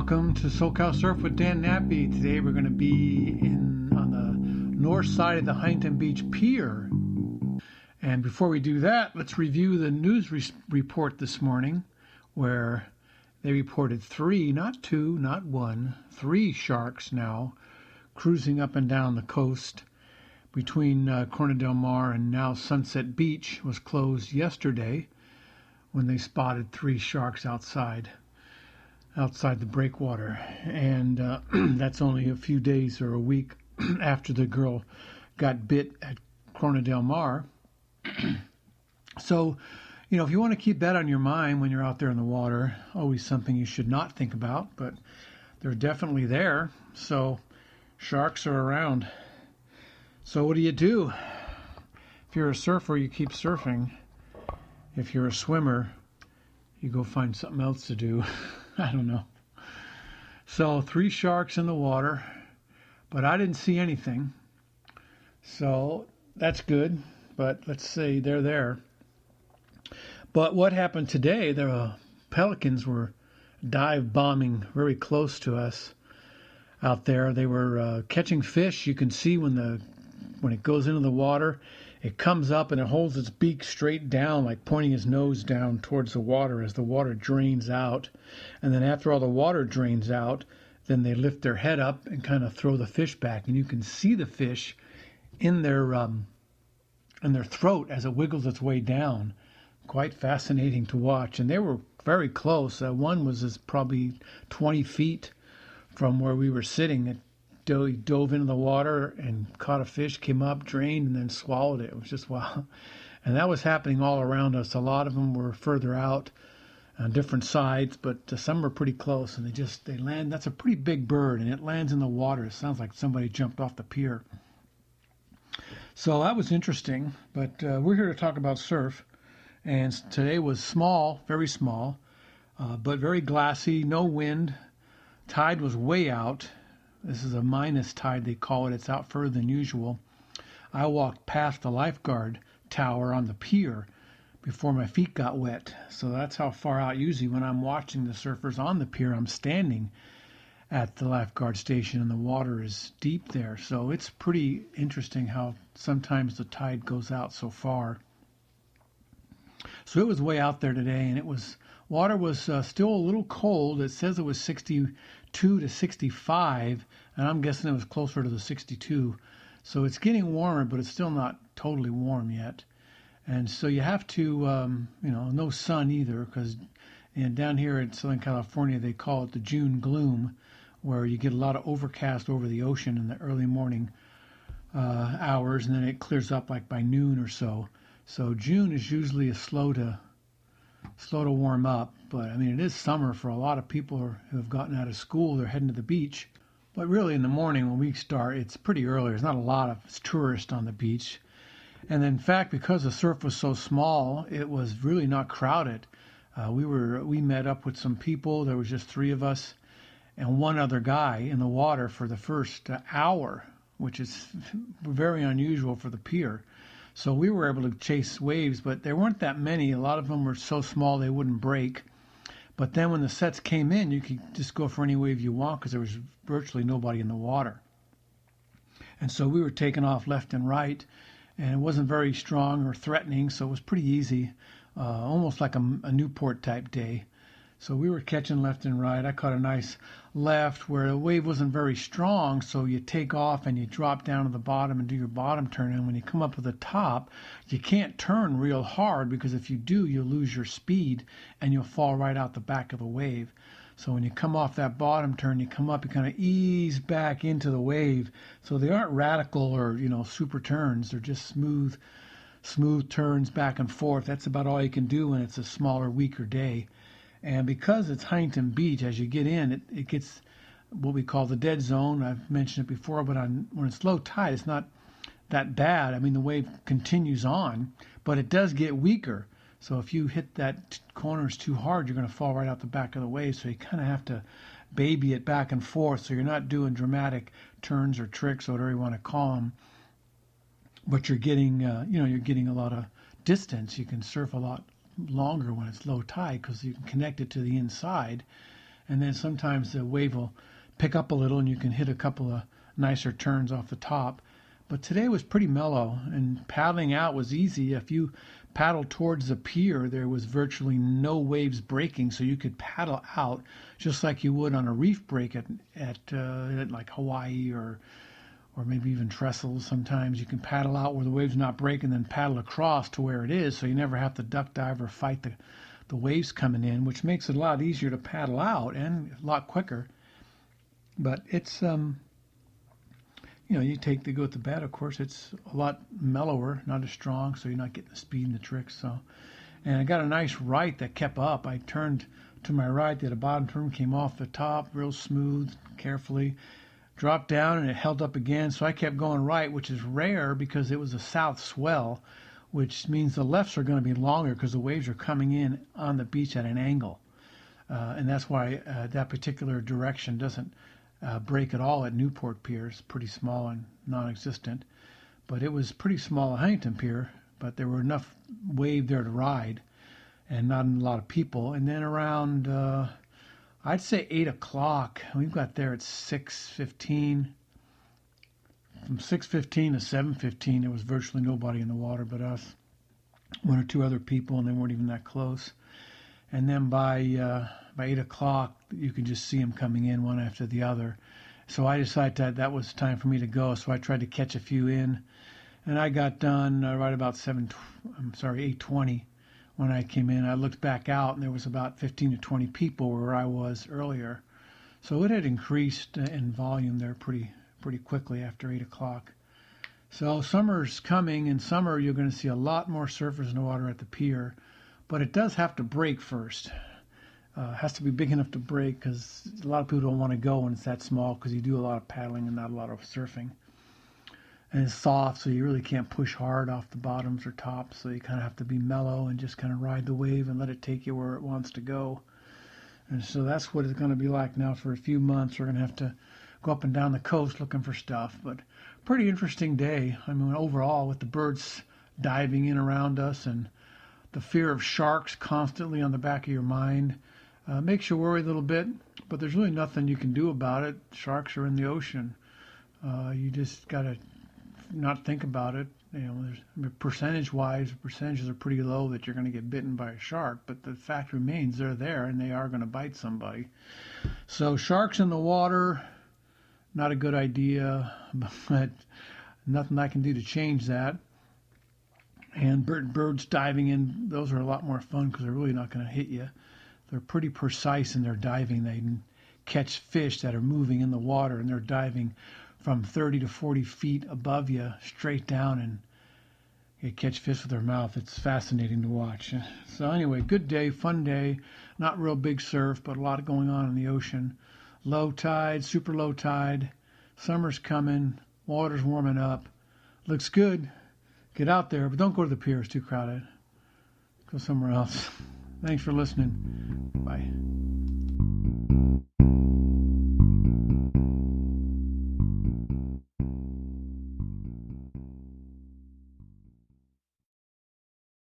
Welcome to SoCal Surf with Dan Nappy. Today we're going to be on the north side of the Huntington Beach Pier. And before we do that, let's review the news report this morning, where they reported 3, not 2, not 1, 3 sharks now cruising up and down the coast between Corona Del Mar and now Sunset Beach. Was closed yesterday when they spotted 3 sharks outside the breakwater, and that's only a few days or a week after the girl got bit at Corona Del Mar. So, if you want to keep that on your mind when you're out there in the water, always something you should not think about, but they're definitely there. So sharks are around. So what do? If you're a surfer, you keep surfing. If you're a swimmer, you go find something else to do. I don't know. So 3 sharks in the water, but I didn't see anything. So that's good, but let's say they're there. But what happened today, the pelicans were dive bombing very close to us out there. They were catching fish. You can see when it goes into the water, it comes up and it holds its beak straight down, like pointing its nose down towards the water as the water drains out. And then after all the water drains out, then they lift their head up and kind of throw the fish back. And you can see the fish in their throat as it wiggles its way down. Quite fascinating to watch. And they were very close. One was probably 20 feet from where we were sitting. He dove into the water and caught a fish, came up, drained, and then swallowed it. It was just wow. And that was happening all around us. A lot of them were further out on different sides, but some were pretty close. And they land. That's a pretty big bird, and it lands in the water. It sounds like somebody jumped off the pier. So that was interesting. But we're here to talk about surf. And today was small, very small, but very glassy, no wind. Tide was way out. This is a minus tide, they call it. It's out further than usual. I walked past the lifeguard tower on the pier before my feet got wet. So that's how far out. Usually when I'm watching the surfers on the pier, I'm standing at the lifeguard station and the water is deep there. So it's pretty interesting how sometimes the tide goes out so far. So it was way out there today, and water was still a little cold. It says it was 62 to 65, and I'm guessing it was closer to the 62. So it's getting warmer, but it's still not totally warm yet. And so you have to, no sun either, because down here in Southern California, they call it the June gloom, where you get a lot of overcast over the ocean in the early morning hours, and then it clears up like by noon or so. So June is usually slow to warm up, but I mean it is summer for a lot of people who have gotten out of school. They're heading to the beach, but really in the morning when we start, it's pretty early. There's not a lot of tourists on the beach, and in fact, because the surf was so small, it was really not crowded. We met up with some people. There was just 3 of us and one other guy in the water for the first hour, which is very unusual for the pier. So we were able to chase waves, but there weren't that many. A lot of them were so small they wouldn't break. But then when the sets came in, you could just go for any wave you want because there was virtually nobody in the water. And so we were taking off left and right, and it wasn't very strong or threatening, so it was pretty easy, almost like a Newport type day. So we were catching left and right. I caught a nice left where the wave wasn't very strong, so you take off and you drop down to the bottom and do your bottom turn. And when you come up to the top, you can't turn real hard because if you do, you'll lose your speed and you'll fall right out the back of the wave. So when you come off that bottom turn, you come up, you kind of ease back into the wave. So they aren't radical or, super turns. They're just smooth turns back and forth. That's about all you can do when it's a smaller, weaker day. And because it's Huntington Beach, as you get in, it gets what we call the dead zone. I've mentioned it before, but when it's low tide, it's not that bad. I mean, the wave continues on, but it does get weaker. So if you hit that corners too hard, you're going to fall right out the back of the wave. So you kind of have to baby it back and forth. So you're not doing dramatic turns or tricks or whatever you want to call them, but you're getting, you're getting a lot of distance. You can surf a lot longer when it's low tide because you can connect it to the inside and then sometimes the wave will pick up a little and you can hit a couple of nicer turns off the top. But today was pretty mellow, and paddling out was easy. If you paddled towards the pier, there was virtually no waves breaking, so you could paddle out just like you would on a reef break at like Hawaii or maybe even Trestles. Sometimes you can paddle out where the wave's not breaking, then paddle across to where it is, so you never have to duck dive or fight the waves coming in, which makes it a lot easier to paddle out and a lot quicker. But it's you go to bed, of course, it's a lot mellower, not as strong, so you're not getting the speed and the tricks. So, and I got a nice right that kept up. I turned to my right, did a bottom turn, came off the top, real smooth, carefully, dropped down, and it held up again. So I kept going right, which is rare because it was a south swell, which means the lefts are going to be longer because the waves are coming in on the beach at an angle. And that's why that particular direction doesn't break at all at Newport Pier. It's pretty small and non-existent. But it was pretty small at Huntington Pier, but there were enough wave there to ride and not a lot of people. And then around, I'd say 8 o'clock, we got there at 6:15. From 6:15 to 7:15, there was virtually nobody in the water but us, one or two other people, and they weren't even that close. And then by 8 o'clock, you could just see them coming in one after the other. So I decided that was time for me to go. So I tried to catch a few in, and I got done right about 8:20 when I came in. I looked back out, and there was about 15 to 20 people where I was earlier. So it had increased in volume there pretty quickly after 8 o'clock. So summer's coming. In summer, you're going to see a lot more surfers in the water at the pier, but it does have to break first. It has to be big enough to break because a lot of people don't want to go when it's that small because you do a lot of paddling and not a lot of surfing. And it's soft, so you really can't push hard off the bottoms or tops, so you kind of have to be mellow and just kind of ride the wave and let it take you where it wants to go. And so that's what it's going to be like now for a few months. We're going to have to go up and down the coast looking for stuff, but pretty interesting day. I mean, overall, with the birds diving in around us and the fear of sharks constantly on the back of your mind, makes you worry a little bit, but there's really nothing you can do about it. Sharks are in the ocean. You just got to not think about it. Percentage-wise, percentages are pretty low that you're going to get bitten by a shark, but the fact remains they're there and they are going to bite somebody. So sharks in the water, not a good idea, but nothing I can do to change that. And birds diving in, those are a lot more fun because they're really not going to hit you. They're pretty precise in their diving. They can catch fish that are moving in the water, and they're diving from 30 to 40 feet above you straight down, and they catch fish with their mouth. It's fascinating to watch. So anyway, good day, fun day. Not real big surf, but a lot going on in the ocean. Low tide, super low tide. Summer's coming. Water's warming up. Looks good. Get out there, but don't go to the pier. It's too crowded. Go somewhere else. Thanks for listening. Bye.